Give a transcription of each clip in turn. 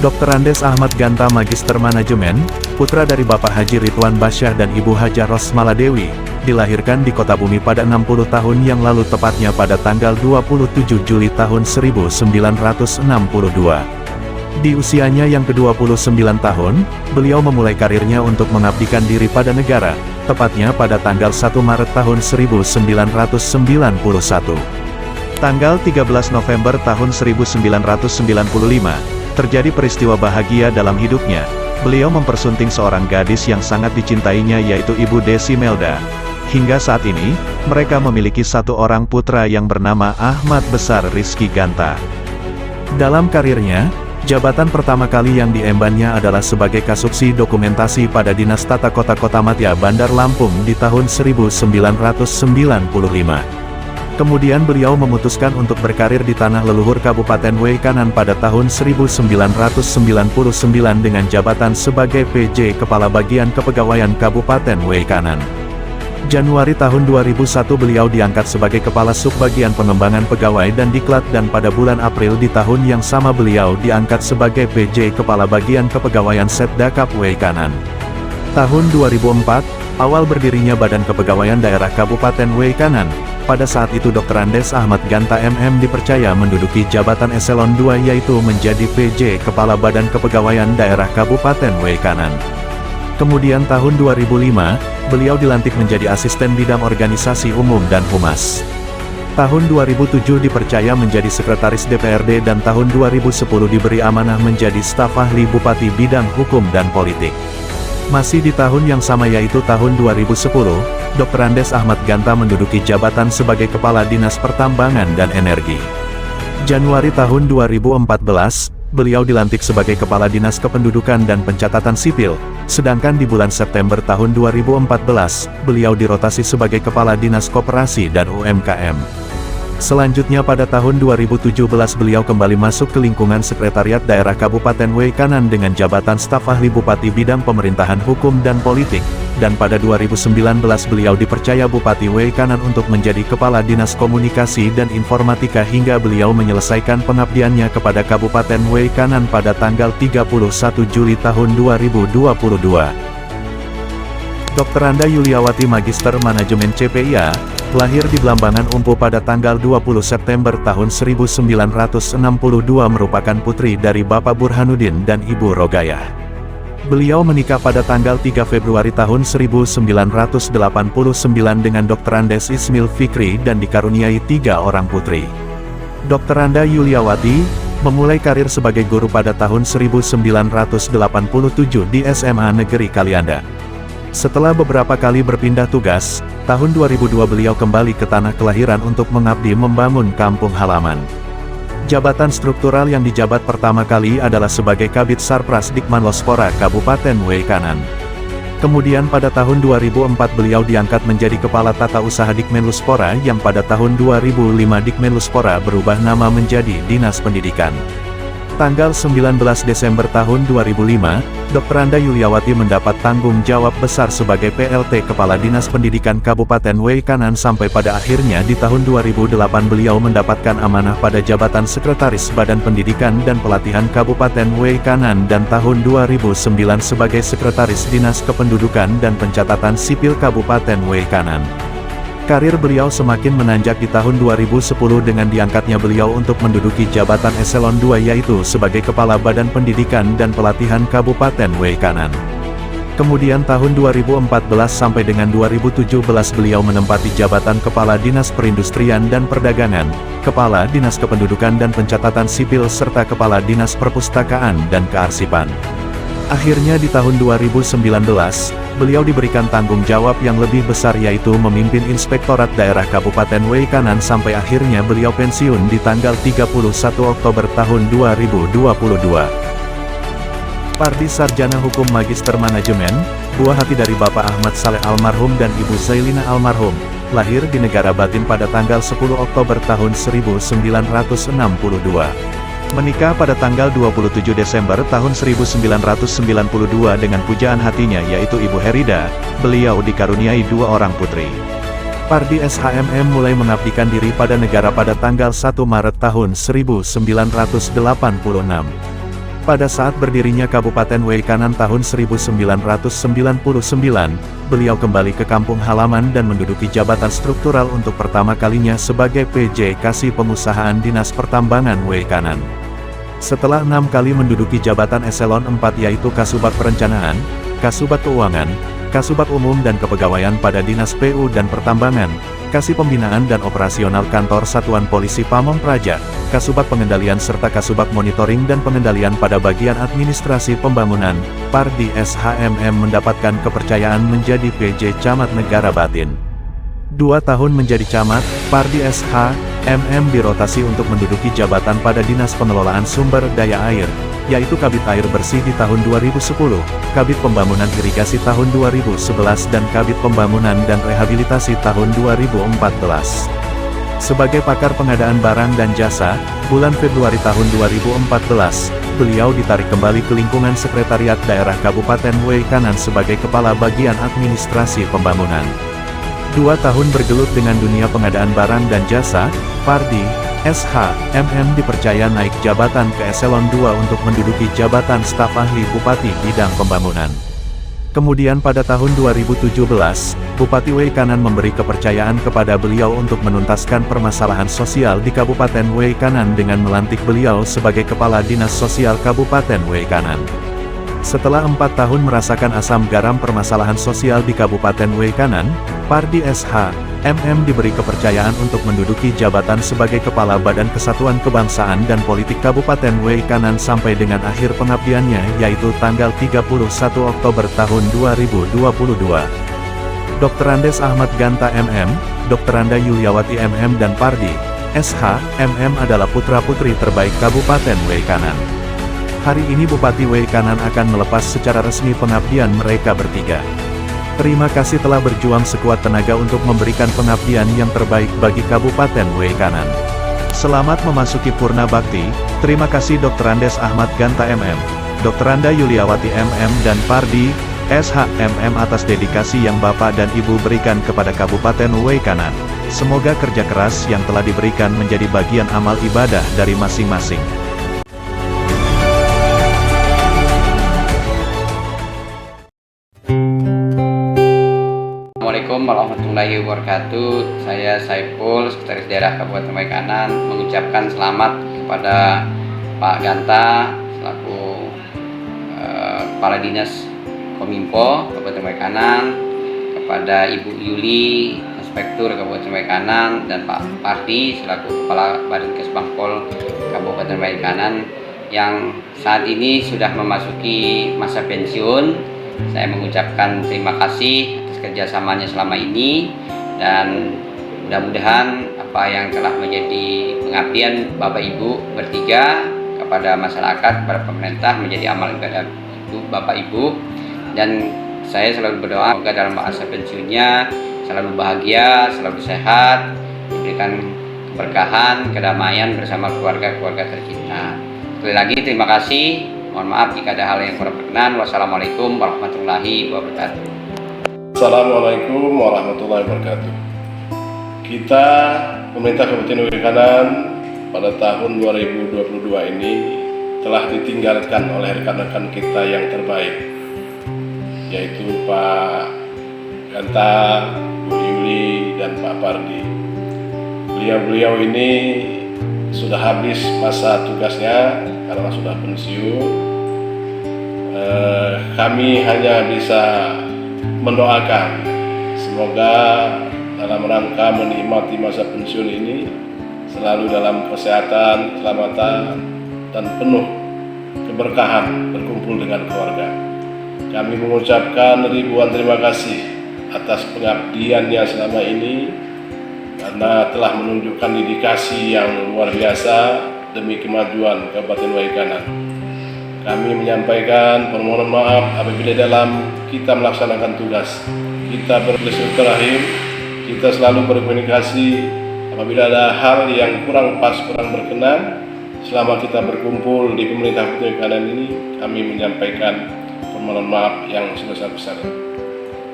Dr. Andes Ahmad Ganta Magister Manajemen, putra dari Bapak Haji Ridwan Basyah dan Ibu Hajah Rosmala Dewi, dilahirkan di Kota Bumi pada 60 tahun yang lalu tepatnya pada tanggal 27 Juli tahun 1962. Di usianya yang ke-29 tahun, beliau memulai karirnya untuk mengabdikan diri pada negara, tepatnya pada tanggal 1 Maret tahun 1991. Tanggal 13 November tahun 1995, terjadi peristiwa bahagia dalam hidupnya. Beliau mempersunting seorang gadis yang sangat dicintainya yaitu Ibu Desi Melda. Hingga saat ini, mereka memiliki satu orang putra yang bernama Ahmad Besar Rizky Ganta. Dalam karirnya, jabatan pertama kali yang diembannya adalah sebagai Kasubsi Dokumentasi pada Dinas Tata Kota Kota Matia Bandar Lampung di tahun 1995. Kemudian beliau memutuskan untuk berkarir di tanah leluhur Kabupaten Waikanan pada tahun 1999 dengan jabatan sebagai PJ Kepala Bagian Kepegawaian Kabupaten Waikanan. Januari tahun 2001 beliau diangkat sebagai Kepala Subbagian Pengembangan Pegawai dan Diklat dan pada bulan April di tahun yang sama beliau diangkat sebagai PJ Kepala Bagian Kepegawaian Setdakap Waikanan. Tahun 2004, awal berdirinya Badan Kepegawaian Daerah Kabupaten Waikanan. Pada saat itu Dr. Andes Ahmad Ganta MM dipercaya menduduki jabatan eselon 2 yaitu menjadi PJ Kepala Badan Kepegawaian Daerah Kabupaten Waikanan. Kemudian tahun 2005, beliau dilantik menjadi Asisten Bidang Organisasi Umum dan Humas. Tahun 2007 dipercaya menjadi Sekretaris DPRD dan tahun 2010 diberi amanah menjadi Staf Ahli Bupati Bidang Hukum dan Politik. Masih di tahun yang sama yaitu tahun 2010, Dr. Andes Ahmad Ganta menduduki jabatan sebagai Kepala Dinas Pertambangan dan Energi. Januari tahun 2014, beliau dilantik sebagai Kepala Dinas Kependudukan dan Pencatatan Sipil, sedangkan di bulan September tahun 2014, beliau dirotasi sebagai Kepala Dinas Koperasi dan UMKM. Selanjutnya pada tahun 2017 beliau kembali masuk ke lingkungan Sekretariat Daerah Kabupaten Waikanan dengan jabatan Staf Ahli Bupati Bidang Pemerintahan Hukum dan Politik, dan pada 2019 beliau dipercaya Bupati Waikanan untuk menjadi Kepala Dinas Komunikasi dan Informatika hingga beliau menyelesaikan pengabdiannya kepada Kabupaten Waikanan pada tanggal 31 Juli tahun 2022. Dr. Anda Yuliawati Magister Manajemen CPIA, lahir di Blambangan Umpu pada tanggal 20 September tahun 1962 merupakan putri dari Bapak Burhanuddin dan Ibu Rogayah. Beliau menikah pada tanggal 3 Februari tahun 1989 dengan Dr. Andes Ismail Fikri dan dikaruniai 3 orang putri. Dr. Anda Yuliawati memulai karir sebagai guru pada tahun 1987 di SMA Negeri Kalianda. Setelah beberapa kali berpindah tugas, tahun 2002 beliau kembali ke tanah kelahiran untuk mengabdi membangun kampung halaman. Jabatan struktural yang dijabat pertama kali adalah sebagai Kabid Sarpras Dikmanlospora Kabupaten Waikanan. Kemudian pada tahun 2004 beliau diangkat menjadi Kepala Tata Usaha Dikmenluspora yang pada tahun 2005 Dikmenluspora berubah nama menjadi Dinas Pendidikan. Tanggal 19 Desember tahun 2005, Dr. Anda Yuliawati mendapat tanggung jawab besar sebagai PLT Kepala Dinas Pendidikan Kabupaten Waikanan sampai pada akhirnya di tahun 2008 beliau mendapatkan amanah pada jabatan Sekretaris Badan Pendidikan dan Pelatihan Kabupaten Waikanan dan tahun 2009 sebagai Sekretaris Dinas Kependudukan dan Pencatatan Sipil Kabupaten Waikanan. Karir beliau semakin menanjak di tahun 2010 dengan diangkatnya beliau untuk menduduki jabatan eselon 2 yaitu sebagai Kepala Badan Pendidikan dan Pelatihan Kabupaten Waikanan. Kemudian tahun 2014 sampai dengan 2017 beliau menempati jabatan Kepala Dinas Perindustrian dan Perdagangan, Kepala Dinas Kependudukan dan Pencatatan Sipil serta Kepala Dinas Perpustakaan dan Kearsipan. Akhirnya di tahun 2019, beliau diberikan tanggung jawab yang lebih besar yaitu memimpin Inspektorat Daerah Kabupaten Waikanan sampai akhirnya beliau pensiun di tanggal 31 Oktober tahun 2022. Pardi Sarjana Hukum Magister Manajemen, buah hati dari Bapak Ahmad Saleh almarhum dan Ibu Zailina almarhum, lahir di Negara Batin pada tanggal 10 Oktober tahun 1962. Menikah pada tanggal 27 Desember tahun 1992 dengan pujaan hatinya yaitu Ibu Herida, beliau dikaruniai 2 orang putri. Pardi SHMM mulai mengabdikan diri pada negara pada tanggal 1 Maret tahun 1986. Pada saat berdirinya Kabupaten Weikanan tahun 1999, beliau kembali ke kampung halaman dan menduduki jabatan struktural untuk pertama kalinya sebagai PJ Kasih Pengusahaan Dinas Pertambangan Weikanan. Setelah 6 kali menduduki jabatan eselon 4 yaitu Kasubag Perencanaan, Kasubag Keuangan, Kasubag Umum dan Kepegawaian pada Dinas PU dan Pertambangan, Kasih Pembinaan dan Operasional Kantor Satuan Polisi Pamong Praja, Kasubag Pengendalian serta Kasubag Monitoring dan Pengendalian pada bagian administrasi pembangunan, Pardi SHMM mendapatkan kepercayaan menjadi PJ Camat Negara Batin. 2 tahun menjadi camat, Pardi SHMM dirotasi untuk menduduki jabatan pada Dinas Pengelolaan Sumber Daya Air, yaitu Kabid Air Bersih di tahun 2010, Kabid Pembangunan Irigasi tahun 2011 dan Kabid Pembangunan dan Rehabilitasi tahun 2014. Sebagai pakar pengadaan barang dan jasa, bulan Februari tahun 2014, beliau ditarik kembali ke lingkungan Sekretariat Daerah Kabupaten Weikanan sebagai Kepala Bagian Administrasi Pembangunan. 2 tahun bergelut dengan dunia pengadaan barang dan jasa, Pardi SHMM dipercaya naik jabatan ke eselon 2 untuk menduduki jabatan staf ahli Bupati bidang pembangunan. Kemudian pada tahun 2017, Bupati Weikanan memberi kepercayaan kepada beliau untuk menuntaskan permasalahan sosial di Kabupaten Weikanan dengan melantik beliau sebagai Kepala Dinas Sosial Kabupaten Weikanan. Setelah 4 tahun merasakan asam garam permasalahan sosial di Kabupaten Weikanan, Pardi SHMM diberi kepercayaan untuk menduduki jabatan sebagai Kepala Badan Kesatuan Kebangsaan dan Politik Kabupaten Weikanan sampai dengan akhir pengabdiannya yaitu tanggal 31 Oktober tahun 2022. Dr. Andes Ahmad Ganta MM, Dr. Anda Yuliawati MM dan Pardi SHMM adalah putra-putri terbaik Kabupaten Weikanan. Hari ini Bupati Weikanan akan melepas secara resmi pengabdian mereka bertiga. Terima kasih telah berjuang sekuat tenaga untuk memberikan pengabdian yang terbaik bagi Kabupaten Weikanan. Selamat memasuki Purna Bakti. Terima kasih Dr. Andes Ahmad Ganta MM, Dr. Anda Yuliawati MM dan Pardi SHMM atas dedikasi yang Bapak dan Ibu berikan kepada Kabupaten Weikanan. Semoga kerja keras yang telah diberikan menjadi bagian amal ibadah dari masing-masing. Assalamualaikum warahmatullahi wabarakatuh. Saya Saiful, Sekretaris Daerah Kabupaten Weikanan, mengucapkan selamat kepada Pak Ganta selaku Kepala Dinas Kominfo Kabupaten Weikanan, kepada Ibu Yuli, Inspektur Kabupaten Weikanan, dan Pak Pardi selaku Kepala Badan Kesbangpol Kabupaten Weikanan yang saat ini sudah memasuki masa pensiun. Saya mengucapkan terima kasih atas kerjasamanya selama ini, dan mudah-mudahan apa yang telah menjadi pengabdian Bapak Ibu bertiga kepada masyarakat, kepada pemerintah menjadi amal ibadah Bapak Ibu, dan saya selalu berdoa semoga dalam masa pensiunnya selalu bahagia, selalu sehat, diberikan keberkahan, kedamaian bersama keluarga-keluarga tercinta. Sekali lagi terima kasih. Mohon maaf jika ada hal yang kurang berkenan. Wassalamualaikum warahmatullahi wabarakatuh. Assalamualaikum warahmatullahi wabarakatuh. Kita pemerintah Kabupaten Weikanan pada tahun 2022 ini telah ditinggalkan oleh rekan-rekan kita yang terbaik, yaitu Pak Ganta, Bu Yuli, dan Pak Pardi. Beliau-beliau ini sudah habis masa tugasnya karena sudah pensiun. Kami hanya bisa mendoakan semoga dalam rangka menikmati masa pensiun ini selalu dalam kesehatan, keselamatan, dan penuh keberkahan berkumpul dengan keluarga. Kami mengucapkan ribuan terima kasih atas pengabdiannya selama ini, karena telah menunjukkan dedikasi yang luar biasa demi kemajuan Kabupaten Weikanan. Kami menyampaikan permohonan maaf apabila dalam kita melaksanakan tugas kita bersilaturahim, kita selalu berkomunikasi apabila ada hal yang kurang pas, kurang berkenan. Selama kita berkumpul di pemerintah Kabupaten Weikanan ini, kami menyampaikan permohonan maaf yang sebesar-besarnya.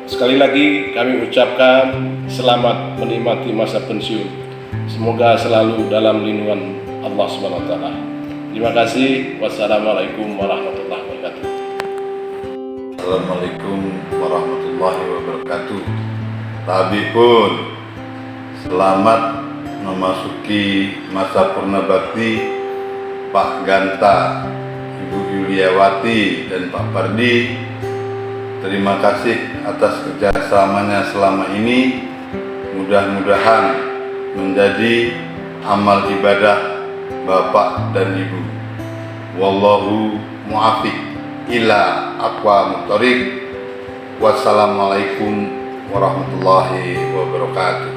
Sekali lagi kami ucapkan selamat menikmati masa pensiun. Semoga selalu dalam lindungan Allah Subhanahu wa taala. Terima kasih. Wassalamualaikum warahmatullahi wabarakatuh. Assalamualaikum warahmatullahi wabarakatuh. Tabi pun selamat memasuki masa purna bakti Pak Ganta, Ibu Yuliawati, dan Pak Pardi. Terima kasih atas kerjasamanya selama ini. Mudah-mudahan menjadi amal ibadah Bapak dan Ibu. Wallahu muafiq ila aqwamut thoriq. Wassalamualaikum warahmatullahi wabarakatuh.